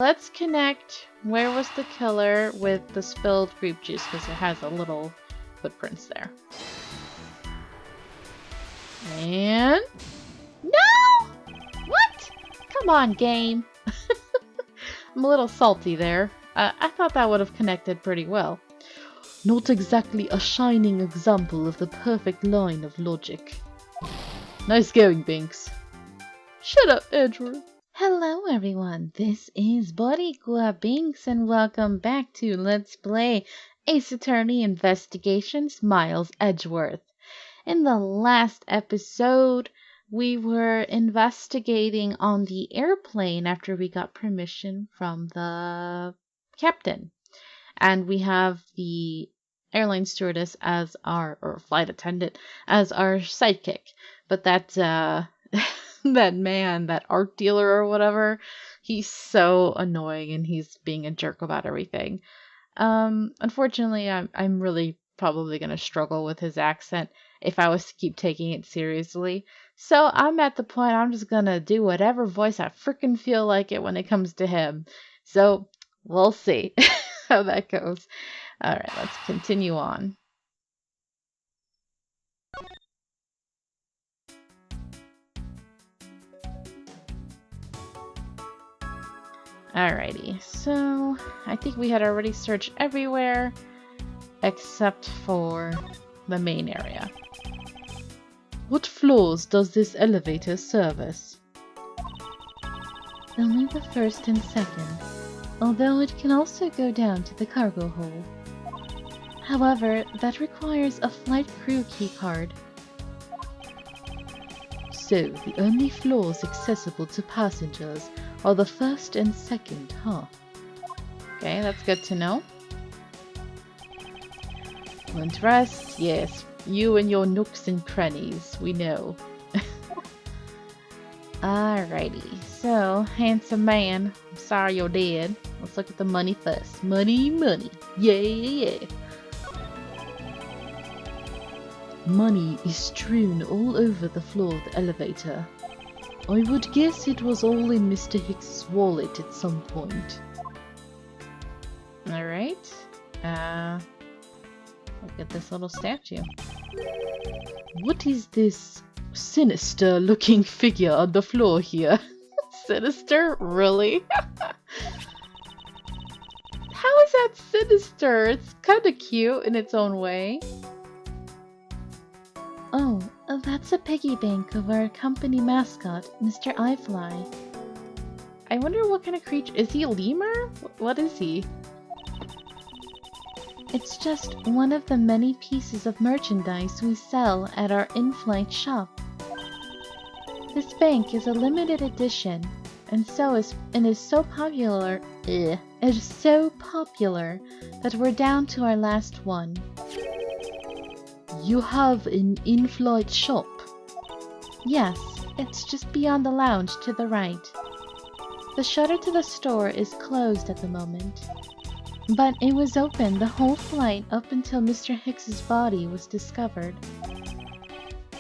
Let's connect where was the killer with the spilled grape juice because it has a little footprints there. And... No! What? Come on, game. I'm a little salty there. I thought that would have connected pretty well. Not exactly a shining example of the perfect line of logic. Nice going, Binks. Shut up, Edgeworth. Hello everyone, this is Boricua Binks and welcome back to Let's Play Ace Attorney Investigations Miles Edgeworth. In the last episode, we were investigating on the airplane after we got permission from the captain. And we have the airline stewardess as or flight attendant, as our sidekick. But that man, that art dealer or whatever, he's so annoying and he's being a jerk about everything. Unfortunately, I'm really probably going to struggle with his accent if I was to keep taking it seriously. So I'm at the point I'm just going to do whatever voice I freaking feel like it when it comes to him. So we'll see how that goes. Alright, let's continue on. Alrighty, so I think we had already searched everywhere except for the main area. What floors does this elevator service? Only the first and second, although it can also go down to the cargo hold. However, that requires a flight crew keycard. So, the only floors accessible to passengers are the first and second, huh? Okay, that's good to know. Won't rest? Yes, you and your nooks and crannies, we know. Alrighty, so, handsome man, I'm sorry you're dead. Let's look at the money first. Money, money. Yeah. Money is strewn all over the floor of the elevator. I would guess it was all in Mr. Hicks's wallet at some point. Alright. Look at this little statue. What is this sinister looking figure on the floor here? Sinister? Really? How is that sinister? It's kinda cute in its own way. Oh, that's a piggy bank of our company mascot, Mr. Eyefly. I wonder what kind of creature— is he a lemur? What is he? It's just one of the many pieces of merchandise we sell at our in-flight shop. This bank is a limited edition, and is so popular that we're down to our last one. You have an in-flight shop? Yes, it's just beyond the lounge to the right. The shutter to the store is closed at the moment, but it was open the whole flight up until Mr. Hicks's body was discovered.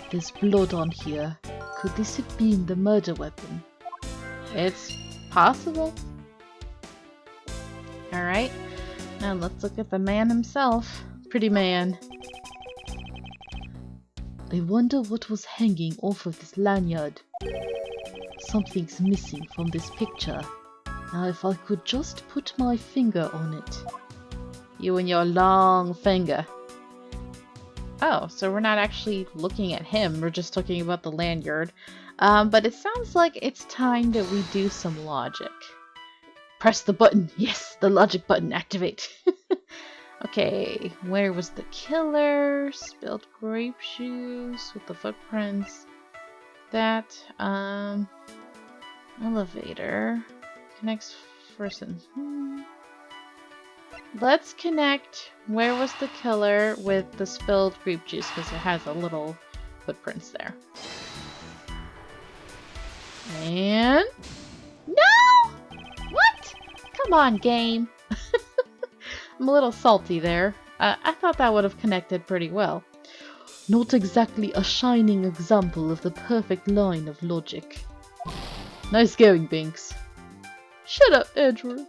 There's blood on here. Could this have been the murder weapon? It's possible. Alright, now let's look at the man himself. Pretty man. I wonder what was hanging off of this lanyard. Something's missing from this picture. Now if I could just put my finger on it. You and your long finger. Oh, so we're not actually looking at him, we're just talking about the lanyard. But it sounds like it's time that we do some logic. Press the button! Yes, the logic button, activate! Okay, where was the killer? Spilled grape juice with the footprints. That, elevator. Connects first and... Let's connect where was the killer with the spilled grape juice because it has a little footprints there. And... No! What? Come on, game. I'm a little salty there. I thought that would have connected pretty well. Not exactly a shining example of the perfect line of logic. Nice going, Binks. Shut up, Edgeworth.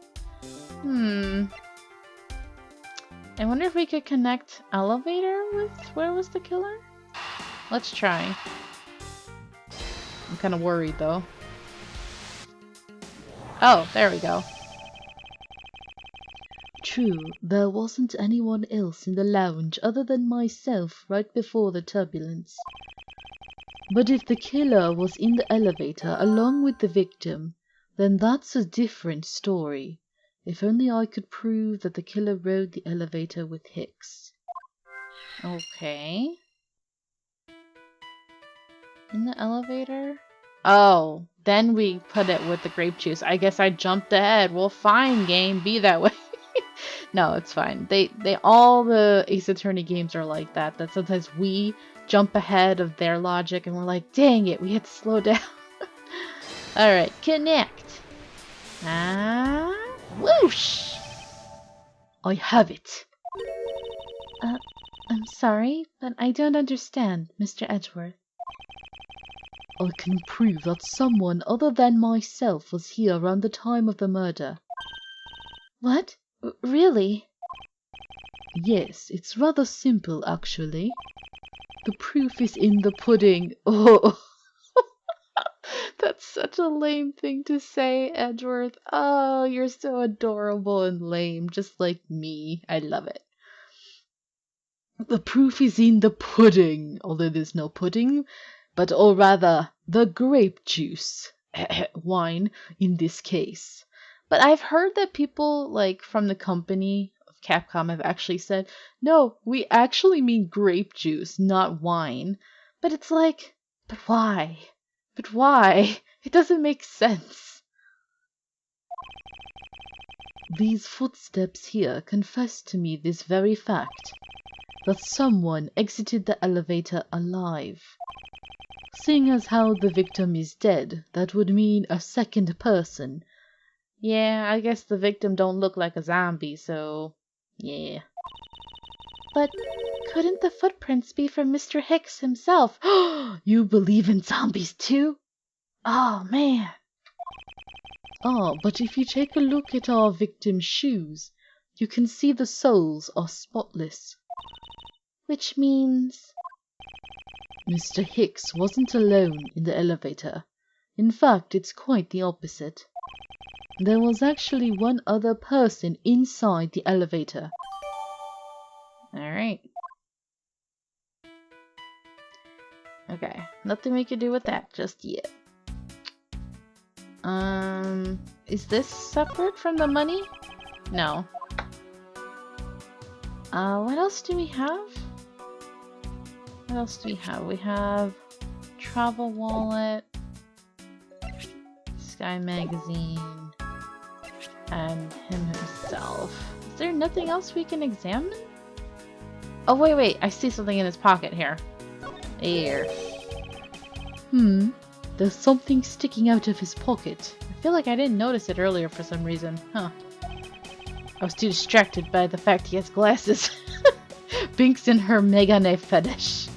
I wonder if we could connect elevator with where was the killer? Let's try. I'm kind of worried though. Oh, there we go. True, there wasn't anyone else in the lounge other than myself right before the turbulence. But if the killer was in the elevator along with the victim, then that's a different story. If only I could prove that the killer rode the elevator with Hicks. Okay. In the elevator? Oh, then we put it with the grape juice. I guess I jumped ahead. Well, fine, game. Be that way. No, it's fine. They all the Ace Attorney games are like that. That sometimes we jump ahead of their logic and we're like, dang it, we had to slow down. Alright, connect. Ah, whoosh! I have it. I'm sorry, but I don't understand, Mr. Edgeworth. I can prove that someone other than myself was here around the time of the murder. What? Really? Yes, it's rather simple, actually. The proof is in the pudding. Oh, That's such a lame thing to say, Edgeworth. Oh, you're so adorable and lame, just like me. I love it. the proof is in the pudding, although there's no pudding, or rather, the grape juice. Wine, in this case. But I've heard that people, like, from the company of Capcom have actually said, no, we actually mean grape juice, not wine. But it's like, but why? But why? It doesn't make sense. These footsteps here confess to me this very fact, that someone exited the elevator alive. Seeing as how the victim is dead, that would mean a second person. Yeah, I guess the victim don't look like a zombie, so yeah. But couldn't the footprints be from Mr. Hicks himself? You believe in zombies too? Oh, man. Ah, but if you take a look at our victim's shoes, you can see the soles are spotless. Which means... Mr. Hicks wasn't alone in the elevator. In fact, it's quite the opposite. There was actually one other person inside the elevator. Alright. Okay, nothing we can do with that just yet. Is this separate from the money? No. What else do we have? What else do we have? We have travel wallet, Sky magazine, and him himself. Is there nothing else we can examine? Oh, wait, I see something in his pocket here. Here. There's something sticking out of his pocket. I feel like I didn't notice it earlier for some reason. Huh. I was too distracted by the fact he has glasses. Binks and her megane fetish.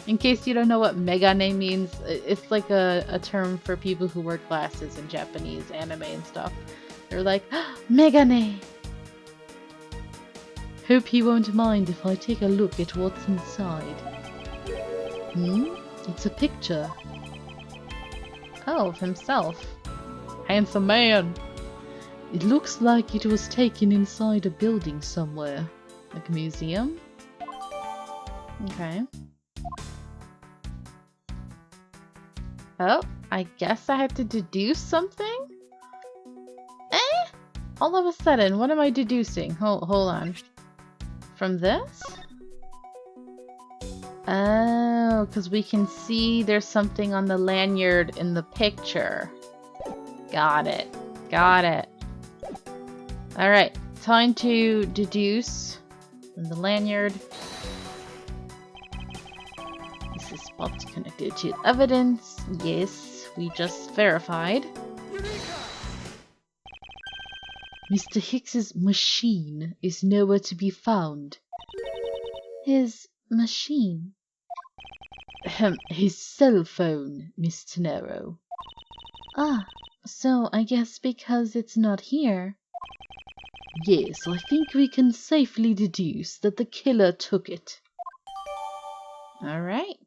In case you don't know what megane means, it's like a term for people who wear glasses in Japanese anime and stuff. They're like, megane! Hope he won't mind if I take a look at what's inside. It's a picture. Oh, of himself. Handsome man! It looks like it was taken inside a building somewhere. Like a museum? Okay. Oh, I guess I have to deduce something? All of a sudden, what am I deducing? Hold on. From this? Oh, because we can see there's something on the lanyard in the picture. Got it. Alright, time to deduce from the lanyard. This is spot connected to evidence. Yes, we just verified. Mr. Hicks's machine is nowhere to be found. His machine? His cell phone, Miss Tenero. Ah, So I guess because it's not here. Yes, I think we can safely deduce that the killer took it. Alright.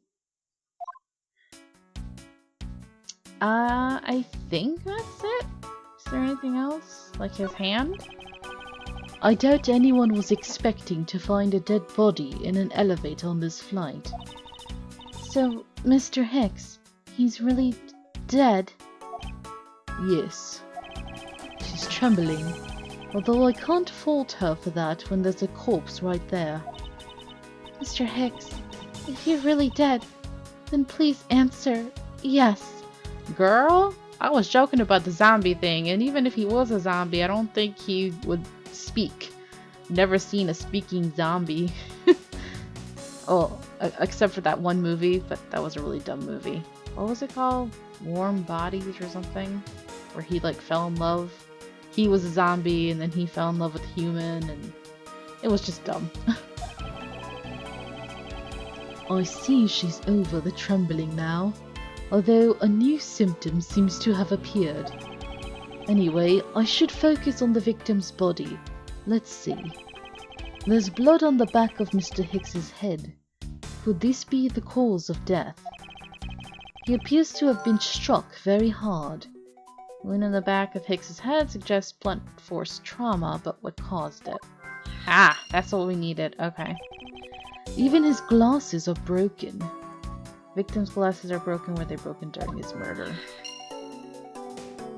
I think that's it. Is there anything else? Like his hand? I doubt anyone was expecting to find a dead body in an elevator on this flight. So, Mr. Hicks, he's really dead? Yes. She's trembling, although I can't fault her for that when there's a corpse right there. Mr. Hicks, if you're really dead, then please answer yes. Girl, I was joking about the zombie thing, and even if he was a zombie, I don't think he would speak. Never seen a speaking zombie. Oh, except for that one movie, but that was a really dumb movie. What was it called? Warm Bodies or something? Where he like fell in love. He was a zombie and then he fell in love with a human, and it was just dumb. I see she's over the trembling now, although a new symptom seems to have appeared. Anyway, I should focus on the victim's body. Let's see. There's blood on the back of Mr. Hicks's head. Could this be the cause of death? He appears to have been struck very hard. Wound in the back of Hicks's head suggests blunt force trauma, but what caused it? Ah, that's what we needed. Okay. Even his glasses are broken. Victim's glasses are broken. Were they broken during his murder?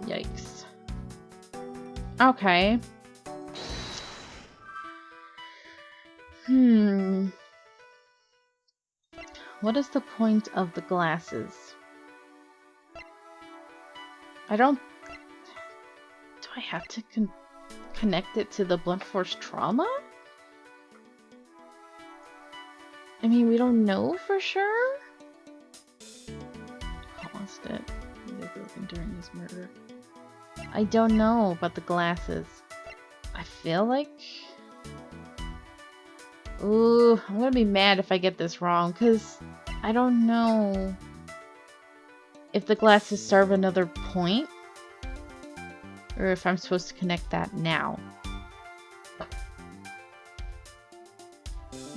Yikes. Okay. What is the point of the glasses? I don't... Do I have to connect it to the blunt force trauma? I mean, we don't know for sure. Caused it. They broken during his murder. I don't know about the glasses. I feel like... Ooh, I'm gonna be mad if I get this wrong, because I don't know if the glasses serve another point, or if I'm supposed to connect that now.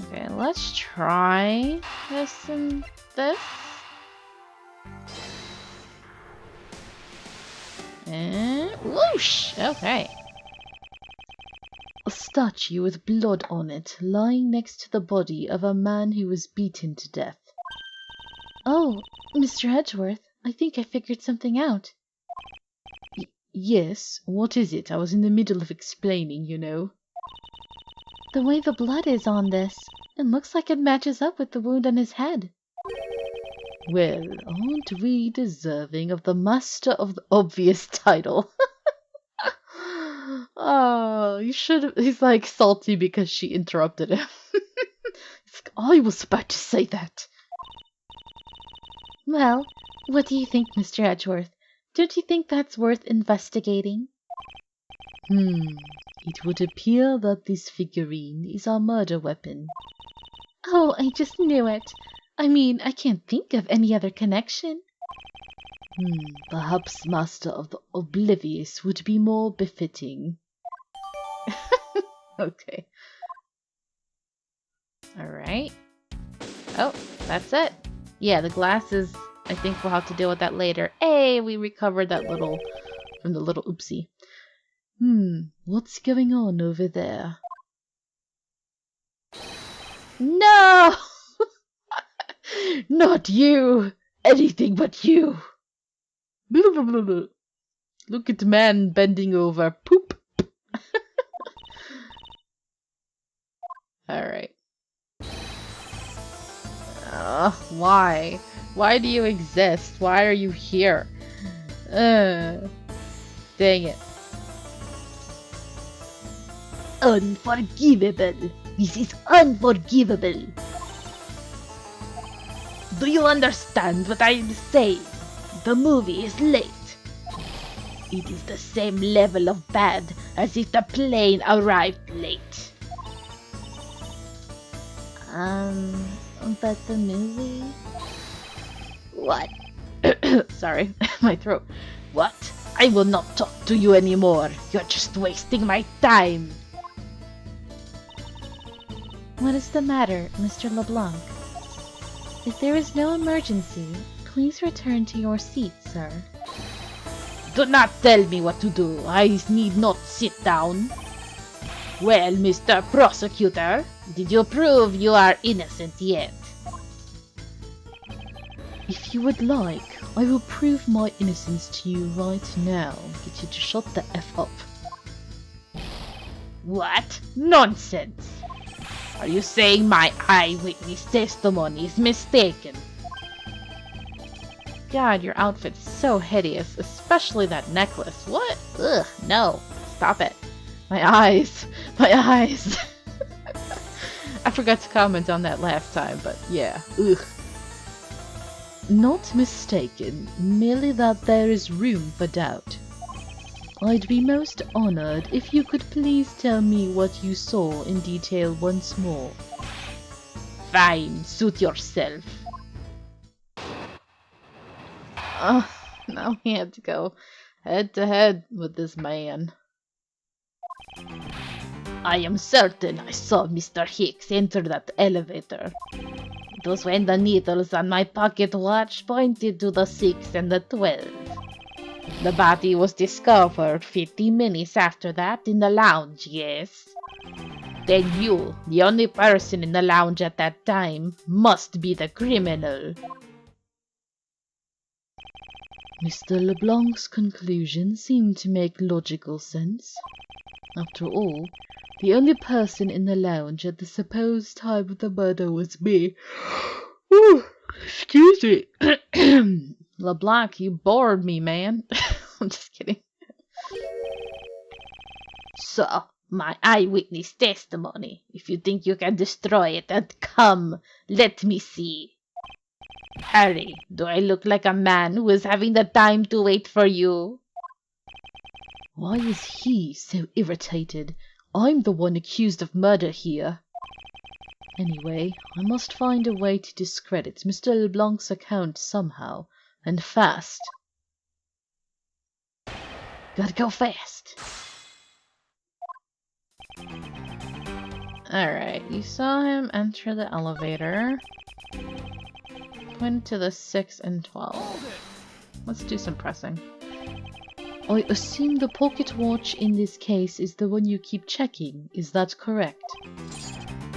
Okay, let's try this and this. And whoosh! Okay. A statue with blood on it lying next to the body of a man who was beaten to death. Oh, Mr. Edgeworth, I think I figured something out. Yes, what is it? I was in the middle of explaining, you know. The way the blood is on this, it looks like it matches up with the wound on his head. Well, aren't we deserving of the Master of the Obvious title? Oh, you should. He's like salty because she interrupted him. He's like, I was about to say that. Well, what do you think, Mr. Edgeworth? Don't you think that's worth investigating? It would appear that this figurine is our murder weapon. Oh, I just knew it. I mean, I can't think of any other connection. Perhaps Master of the Oblivious would be more befitting. Okay. Alright. Oh, that's it. Yeah, the glasses, I think we'll have to deal with that later. Hey, we recovered that little, from the little oopsie. What's going on over there? No! Not you! Anything but you! Blah, blah, blah, blah. Look at man bending over. Poop! Alright. Why? Why do you exist? Why are you here? Dang it. Unforgivable! This is unforgivable! Do you understand what I'm saying? The movie is late. It is the same level of bad as if the plane arrived late. But the movie? What? Sorry, my throat. What? I will not talk to you anymore. You're just wasting my time. What is the matter, Mr. LeBlanc? If there is no emergency, please return to your seat, sir. Do not tell me what to do. I need not sit down. Well, Mr. Prosecutor, did you prove you are innocent yet? If you would like, I will prove my innocence to you right now. Get you to shut the F up. What? Nonsense! Are you saying my eyewitness testimony is mistaken? God, your outfit's so hideous, especially that necklace. What? Ugh, no. Stop it. My eyes. My eyes. I forgot to comment on that last time, but yeah. Ugh. Not mistaken, merely that there is room for doubt. I'd be most honored if you could please tell me what you saw in detail once more. Fine, suit yourself. Now we had to go head to head with this man. I am certain I saw Mr. Hicks enter that elevator. It was when the needles on my pocket watch pointed to the 6 and the 12. The body was discovered 50 minutes after that in the lounge, yes? Then you, the only person in the lounge at that time, must be the criminal. Mr. LeBlanc's conclusion seemed to make logical sense. After all, the only person in the lounge at the supposed time of the murder was me. Ooh, excuse me. LeBlanc, you bored me, man. I'm just kidding. So, my eyewitness testimony. If you think you can destroy it, then come, let me see. Harry, do I look like a man who is having the time to wait for you? Why is he so irritated? I'm the one accused of murder here. Anyway, I must find a way to discredit Mr. LeBlanc's account somehow, and fast. Gotta go fast. Alright, you saw him enter the elevator. Point to the 6 and 12. Let's do some pressing. I assume the pocket watch in this case is the one you keep checking. Is that correct?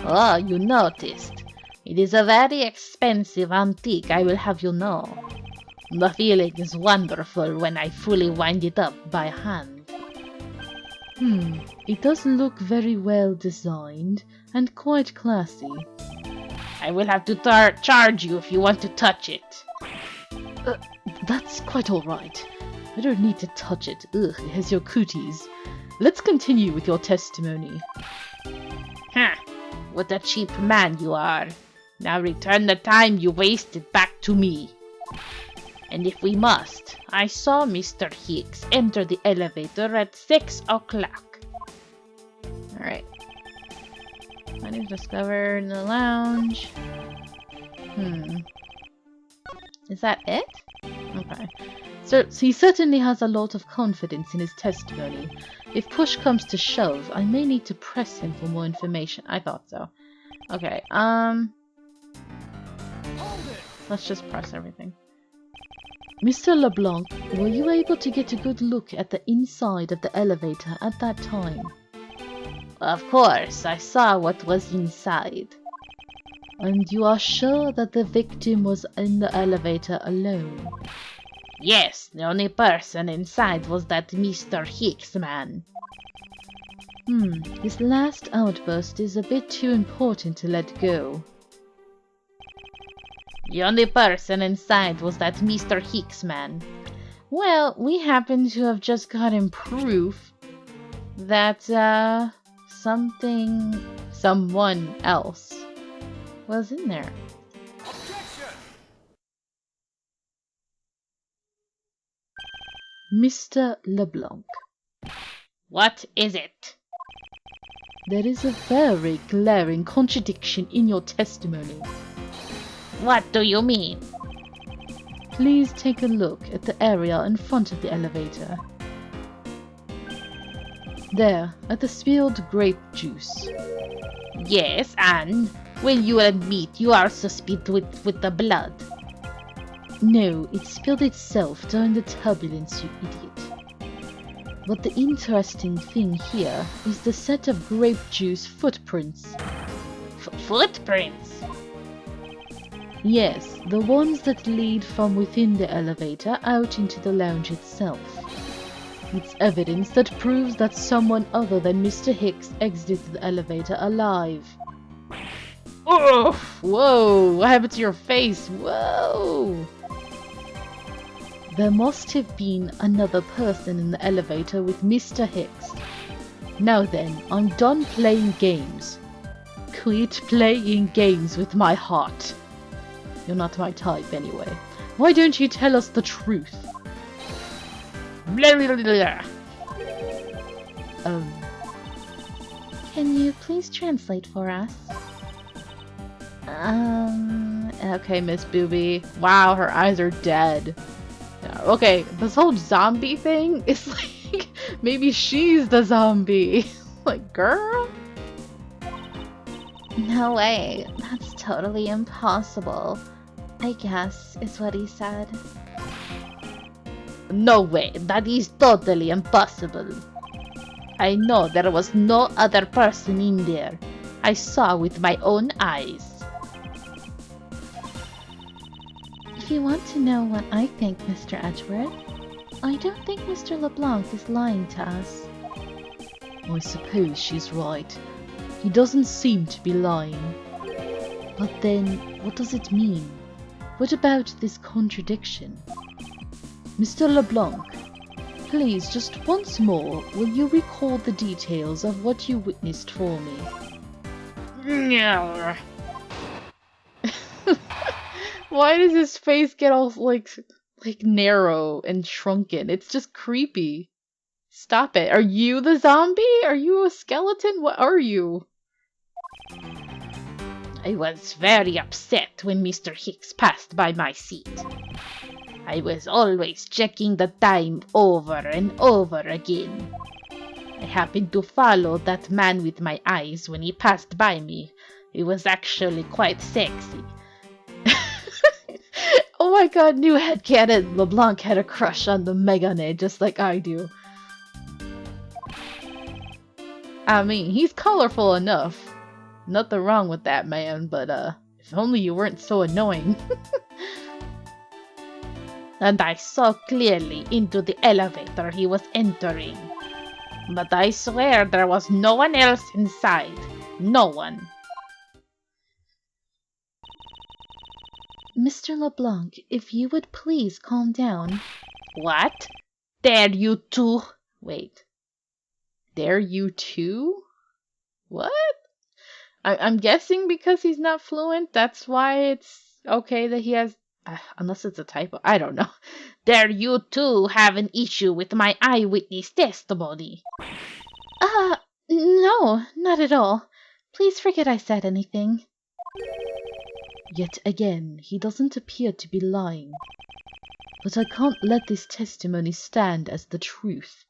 Oh, you noticed. It is a very expensive antique, I will have you know. The feeling is wonderful when I fully wind it up by hand. It does look very well designed and quite classy. I will have to charge you if you want to touch it. That's quite alright. I don't need to touch it. Ugh, it has your cooties. Let's continue with your testimony. Huh, what a cheap man you are. Now return the time you wasted back to me. And if we must, I saw Mr. Hicks enter the elevator at 6 o'clock. Alright. Items discovered in the lounge. Is that it? Okay. So he certainly has a lot of confidence in his testimony. If push comes to shove, I may need to press him for more information. I thought so. Okay, let's just press everything. Mr. LeBlanc, were you able to get a good look at the inside of the elevator at that time? Of course, I saw what was inside. And you are sure that the victim was in the elevator alone? Yes, the only person inside was that Mr. Hicks man. His last outburst is a bit too important to let go. The only person inside was that Mr. Hicks man. Well, we happen to have just gotten proof that, someone else was in there. Mr. LeBlanc. What is it? There is a very glaring contradiction in your testimony. What do you mean? Please take a look at the area in front of the elevator. There, at the spilled grape juice. Yes, and will you admit you also spit with the blood? No, it spilled itself during the turbulence, you idiot. But the interesting thing here is the set of grape juice footprints. Footprints? Yes, the ones that lead from within the elevator out into the lounge itself. It's evidence that proves that someone other than Mr. Hicks exited the elevator alive. Oh, whoa, what happened to your face? Whoa! There must have been another person in the elevator with Mr. Hicks. Now then, I'm done playing games. Quit playing games with my heart. You're not my type anyway. Why don't you tell us the truth? Blah, blah, blah, blah. Can you please translate for us? Okay, Miss Booby. Wow, her eyes are dead. Yeah, okay, this whole zombie thing is like, maybe she's the zombie. Like, girl? No way. That's totally impossible. I guess, is what he said. No way, that is totally impossible. I know there was no other person in there. I saw with my own eyes. If you want to know what I think, Mr. Edgeworth, I don't think Mr. LeBlanc is lying to us. I suppose she's right. He doesn't seem to be lying. But then, what does it mean? What about this contradiction? Mr. LeBlanc, please, just once more, will you recall the details of what you witnessed for me? No. Why does his face get all like narrow and shrunken? It's just creepy. Stop it. Are you the zombie? Are you a skeleton? What are you? I was very upset when Mr. Hicks passed by my seat. I was always checking the time over and over again. I happened to follow that man with my eyes when he passed by me. He was actually quite sexy. Oh my god, new headcanon. LeBlanc had a crush on the Megane just like I do. I mean, he's colorful enough. Nothing wrong with that man, but if only you weren't so annoying. And I saw clearly into the elevator he was entering. But I swear there was no one else inside. No one. Mr. LeBlanc, if you would please calm down. What? Dare you to... Wait. Dare you to? What? I'm guessing because he's not fluent, that's why it's okay that he has... unless it's a typo. I don't know. Dare you too have an issue with my eyewitness testimony? No, not at all. Please forget I said anything. Yet again, he doesn't appear to be lying. But I can't let this testimony stand as the truth.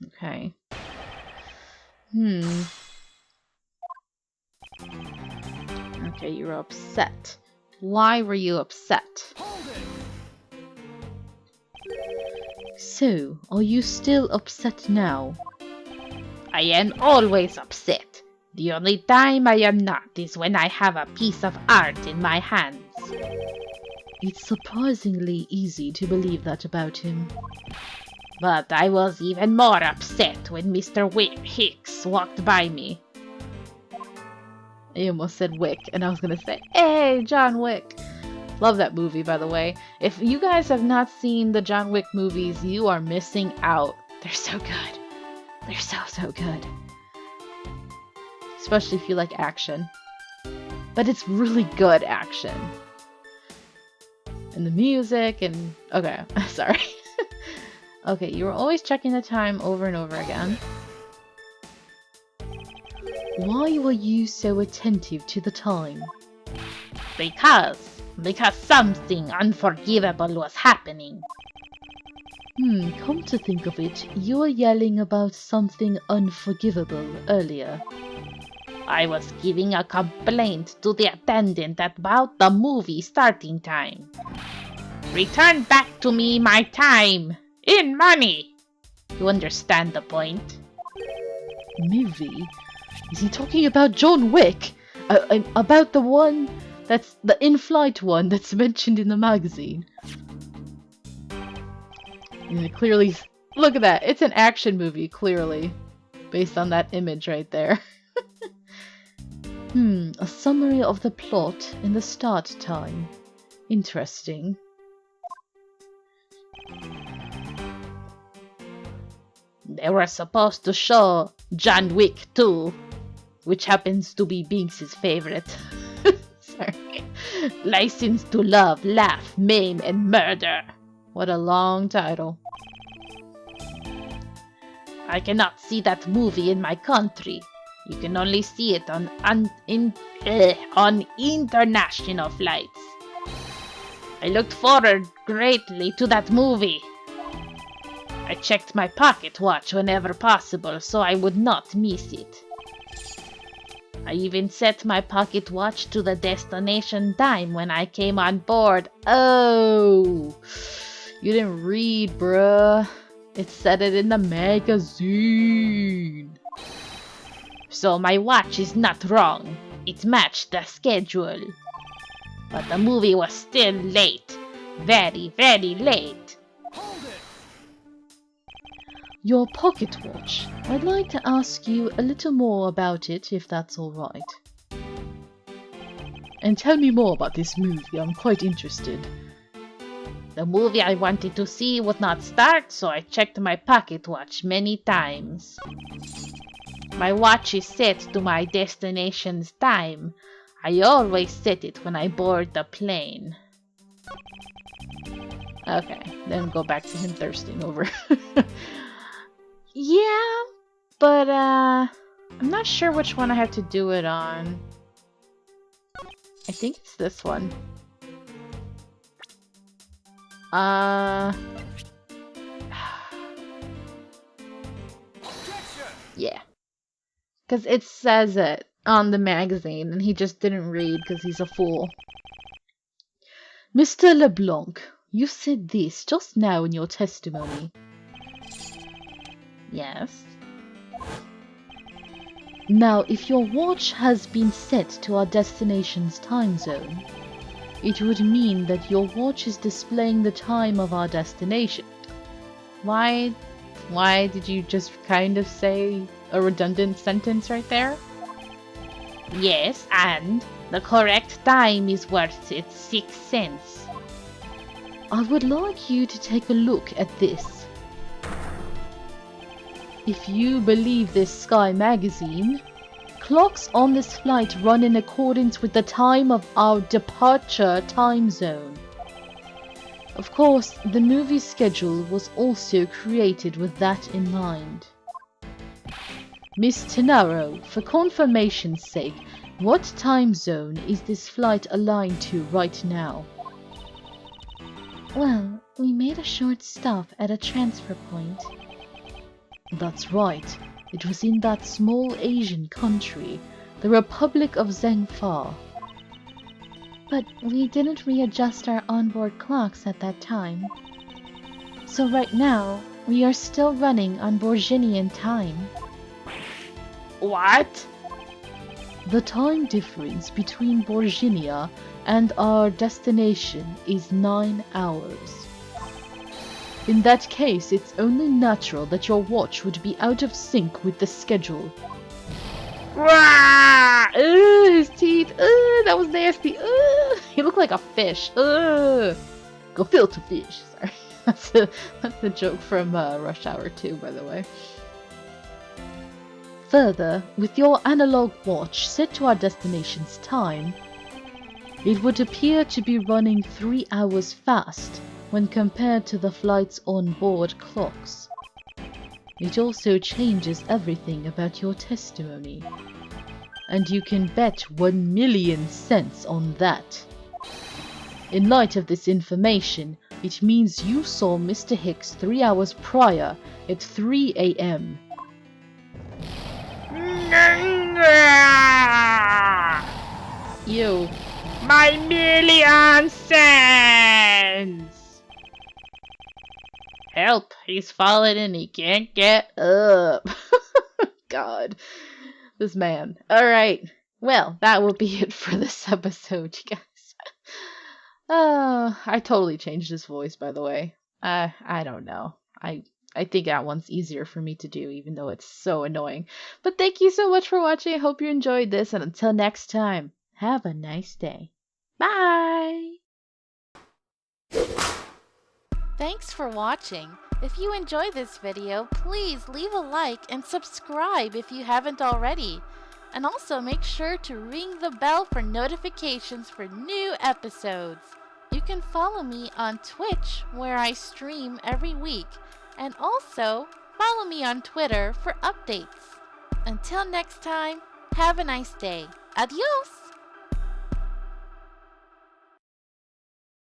Okay. Okay, you were upset. Why were you upset? So, are you still upset now? I am always upset. The only time I am not is when I have a piece of art in my hands. It's surprisingly easy to believe that about him. But I was even more upset when Mr. Hicks walked by me. I almost said Wick, and I was gonna say, hey, John Wick. Love that movie, by the way. If you guys have not seen the John Wick movies, you are missing out. They're so good. They're so good. Especially if you like action. But it's really good action. And the music and... Okay, sorry. Okay, you were always checking the time over and over again. Why were you so attentive to the time? Because something unforgivable was happening. Come to think of it, you were yelling about something unforgivable earlier. I was giving a complaint to the attendant about the movie starting time. Return back to me my time! In money! You understand the point? Movie? Is he talking about John Wick? About the one that's the in-flight one that's mentioned in the magazine? Yeah, clearly, look at that. It's an action movie, clearly, based on that image right there. A summary of the plot in the start time. Interesting. They were supposed to show John Wick 2, which happens to be Binks' favorite. Sorry. License to Love, Laugh, Maim, and Murder. What a long title. I cannot see that movie in my country. You can only see it on international flights. I looked forward greatly to that movie. I checked my pocket watch whenever possible so I would not miss it. I even set my pocket watch to the destination time when I came on board. Oh! You didn't read, bruh. It said it in the magazine. So my watch is not wrong. It matched the schedule. But the movie was still late. Very, very late. Your pocket watch. I'd like to ask you a little more about it, if that's alright. And tell me more about this movie, I'm quite interested. The movie I wanted to see would not start, so I checked my pocket watch many times. My watch is set to my destination's time. I always set it when I board the plane. Okay, then go back to him thirsting over. Yeah, but I'm not sure which one I have to do it on. I think it's this one. Yeah. Because it says it on the magazine, and he just didn't read because he's a fool. Mr. LeBlanc, you said this just now in your testimony. Yes. Now, if your watch has been set to our destination's time zone, it would mean that your watch is displaying the time of our destination. Why did you just kind of say a redundant sentence right there? Yes, and the correct time is worth its 6 cents. I would like you to take a look at this. If you believe this Sky magazine, clocks on this flight run in accordance with the time of our departure time zone. Of course, the movie schedule was also created with that in mind. Miss Tenaro, for confirmation's sake, what time zone is this flight aligned to right now? Well, we made a short stop at a transfer point. That's right. It was in that small Asian country, the Republic of Zhengfa. But we didn't readjust our onboard clocks at that time. So right now, we are still running on Borginian time. What? The time difference between Borginia and our destination is 9 hours. In that case, it's only natural that your watch would be out of sync with the schedule. His teeth. That was nasty. He looked like a fish. Go filter fish. Sorry. That's a joke from Rush Hour 2, by the way. Further, with your analog watch set to our destination's time, it would appear to be running 3 hours fast when compared to the flight's onboard clocks. It also changes everything about your testimony, and you can bet 1,000,000 cents on that. In light of this information, It means you saw Mr. Hicks 3 hours prior at 3 a.m. You. My million cents! Help! He's fallen and he can't get up. God. This man. Alright. Well, that will be it for this episode, you guys. I totally changed his voice, by the way. I don't know. I think that one's easier for me to do, even though it's so annoying. But thank you so much for watching. I hope you enjoyed this, and until next time, have a nice day. Bye! Thanks for watching. If you enjoyed this video, please leave a like and subscribe if you haven't already. And also make sure to ring the bell for notifications for new episodes. You can follow me on Twitch, where I stream every week, and also follow me on Twitter for updates. Until next time, have a nice day. Adios!